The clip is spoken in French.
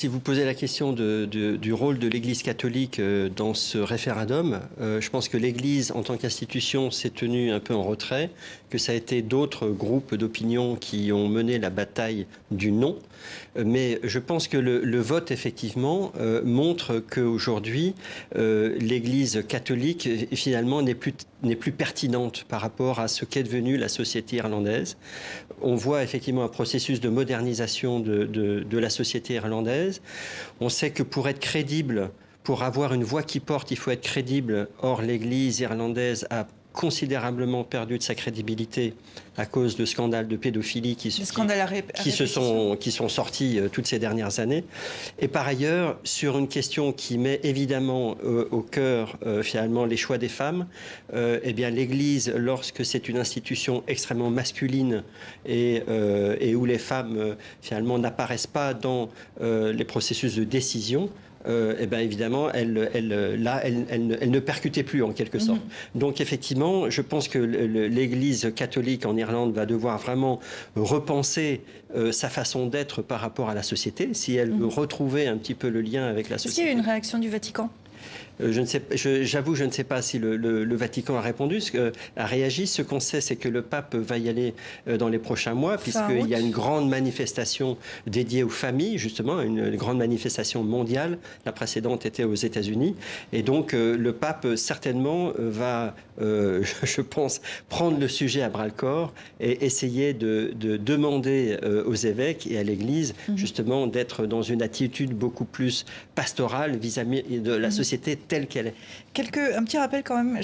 Si vous posez la question du rôle de l'Église catholique dans ce référendum, je pense que l'Église, en tant qu'institution, s'est tenue un peu en retrait, que ça a été d'autres groupes d'opinion qui ont mené la bataille du non. Mais je pense que le vote, effectivement, montre qu'aujourd'hui, l'Église catholique, finalement, n'est plus pertinente par rapport à ce qu'est devenue la société irlandaise. On voit effectivement un processus de modernisation de la société irlandaise. On sait que pour être crédible, pour avoir une voix qui porte, il faut être crédible. Or, l'Église irlandaise a considérablement perdu de sa crédibilité à cause de scandales de pédophilie qui sont sortis toutes ces dernières années. Et par ailleurs, sur une question qui met évidemment au cœur finalement les choix des femmes, eh bien l'Église, lorsque c'est une institution extrêmement masculine et où les femmes finalement n'apparaissent pas dans les processus de décision, eh bien évidemment, elle ne percutait plus en quelque sorte. Donc effectivement, je pense que l'Église catholique en Irlande va devoir vraiment repenser sa façon d'être par rapport à la société, si elle veut retrouver un petit peu le lien avec la société. Est-ce qu'il y a eu une réaction du Vatican ? J'avoue, je ne sais pas si le Vatican a réagi. Ce qu'on sait, c'est que le pape va y aller dans les prochains mois, puisqu'il y a une grande manifestation dédiée aux familles, justement, une grande manifestation mondiale. La précédente était aux États-Unis. Et donc, le pape, certainement, va, je pense, prendre le sujet à bras-le-corps et essayer de demander aux évêques et à l'Église, justement, d'être dans une attitude beaucoup plus pastorale vis-à-vis de la société telle qu'elle est. Un petit rappel quand même.